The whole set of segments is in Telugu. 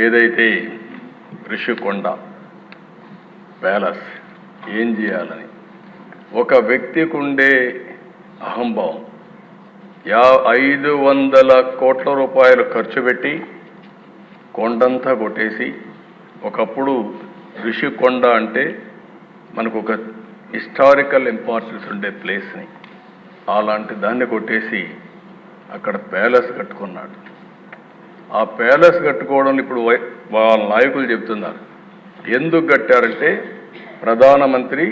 ఏదైతే ఋషికొండ ప్యాలెస్ ఏం చేయాలని ఒక వ్యక్తికి ఉండే అహంభావం 500 కోట్ల రూపాయలు ఖర్చు పెట్టి కొండంతా కొట్టేసి, ఒకప్పుడు ఋషికొండ అంటే మనకు ఒక హిస్టారికల్ ఇంపార్టెన్స్ ఉండే ప్లేస్ని అలాంటి దాన్ని కొట్టేసి అక్కడ ప్యాలెస్ కట్టుకున్నాడు. ఆ ప్యాలెస్ కట్టుకోవడం ఇప్పుడు వాళ్ళ నాయకులు చెబుతున్నారు. ఎందుకు కట్టారంటే ప్రధానమంత్రి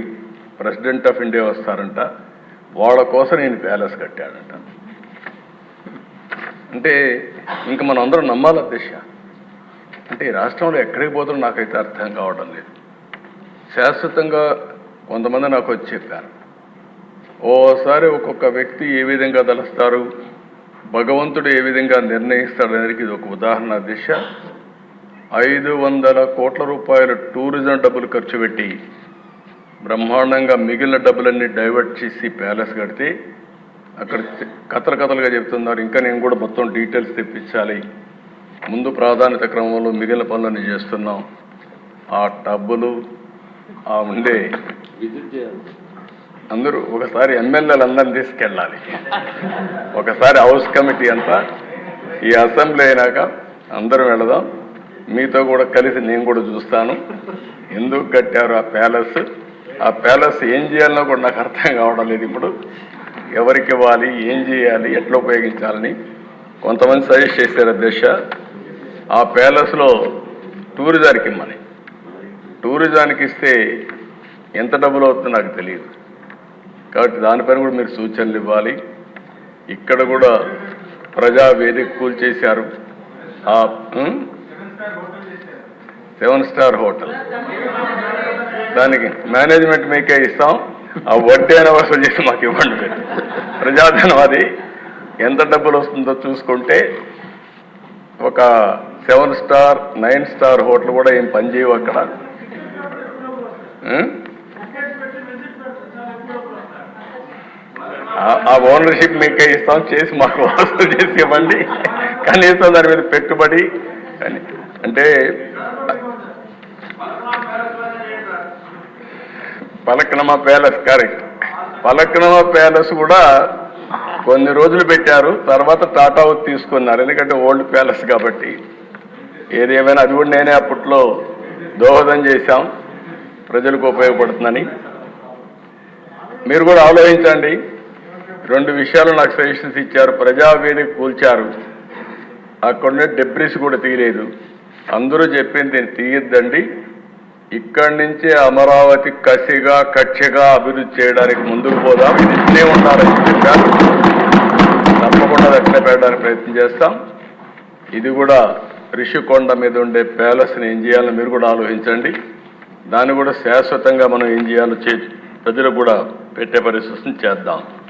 ప్రెసిడెంట్ ఆఫ్ ఇండియా వస్తారంట, వాళ్ళ కోసం నేను ప్యాలెస్ కట్టాడంట. అంటే ఇంకా మనం అందరం నమ్మాలి దిశ. అంటే ఈ రాష్ట్రంలో ఎక్కడికి పోతుందో నాకైతే అర్థం కావడం లేదు. శాశ్వతంగా కొంతమంది నాకు వచ్చి చెప్పారు, ఓసారి ఒక్కొక్క వ్యక్తి ఏ విధంగా తలుస్తారు, భగవంతుడు ఏ విధంగా నిర్ణయిస్తాడు అనేది ఇది ఒక ఉదాహరణ దిశ. 500 కోట్ల రూపాయలు టూరిజం డబ్బులు ఖర్చు పెట్టి బ్రహ్మాండంగా మిగిలిన డబ్బులన్నీ డైవర్ట్ చేసి ప్యాలెస్ కడితే అక్కడ కథలుగా చెప్తున్నారు. ఇంకా నేను కూడా మొత్తం డీటెయిల్స్ తెప్పించాలి, ముందు ప్రాధాన్యత క్రమంలో మిగిలిన పనులన్నీ చేస్తున్నాం. ఆ డబ్బులు ఆ ఉండే అందరూ ఒకసారి ఎమ్మెల్యేలు అందరిని తీసుకెళ్ళాలి, ఒకసారి హౌస్ కమిటీ అంతా ఈ అసెంబ్లీ అయినాక అందరం వెళదాం, మీతో కూడా కలిసి నేను కూడా చూస్తాను ఎందుకు కట్టారు ఆ ప్యాలెస్ ఏం చేయాలన్నా కూడా నాకు అర్థం కావడం లేదు. ఇప్పుడు ఎవరికి ఇవ్వాలి, ఏం చేయాలి, ఎట్లా ఉపయోగించాలని కొంతమంది సజెస్ట్ చేశారు అధ్యక్ష. ఆ ప్యాలెస్లో టూరిజానికి ఇమ్మని, టూరిజానికి ఇస్తే ఎంత డబ్బులు అవుతుందో నాకు తెలియదు, కాబట్టి దానిపైన కూడా మీరు సూచనలు ఇవ్వాలి. ఇక్కడ కూడా ప్రజావేదిక కూల్చేశారు, ఆ 7 స్టార్ హోటల్, దానికి మేనేజ్మెంట్ మీకే ఇస్తాం, ఆ వడ్డీ అయినా వసూలు చేసి మాకు ఇవ్వండి. ప్రజాధనం అది ఎంత డబ్బులు వస్తుందో చూసుకుంటే ఒక 7 స్టార్ 9 స్టార్ హోటల్ కూడా ఏం పనిచేయవు అక్కడ. ఆ ఓనర్షిప్ మీకే ఇస్తాం, చేసి మాకు వసూలు చేసి ఇవ్వండి, కనీసం దాని మీద పెట్టుబడి అంటే పలక్నమా ప్యాలెస్ కరెక్ట్. పలక్నమా ప్యాలెస్ కూడా కొన్ని రోజులు పెట్టారు, తర్వాత టాటా తీసుకున్నారు, ఎందుకంటే ఓల్డ్ ప్యాలెస్ కాబట్టి. ఏదేమైనా అది కూడా నేనే అప్పట్లో దోహదం చేశాం, ప్రజలకు ఉపయోగపడుతుందని. మీరు కూడా ఆలోచించండి. 2 విషయాలు నాకు సజెషన్స్ ఇచ్చారు. ప్రజావేదిక కూల్చారు, అక్కడనే డెబ్రిస్ కూడా తీయలేదు. అందరూ చెప్పింది తీయద్దండి, ఇక్కడి నుంచే అమరావతి కక్షగా అభివృద్ధి చేయడానికి ముందుకు పోదాం, ఇది ఇట్లే ఉండాలని చెప్పారు. తప్పకుండా అట్లే పెట్టడానికి ప్రయత్నం చేస్తాం. ఇది కూడా ఋషికొండ మీద ఉండే ప్యాలెస్ని ఏం చేయాలో మీరు కూడా ఆలోచించండి. దాన్ని కూడా శాశ్వతంగా మనం ఏం చేయాలో ప్రజలకు కూడా పెట్టే పరిస్థితిని చేద్దాం.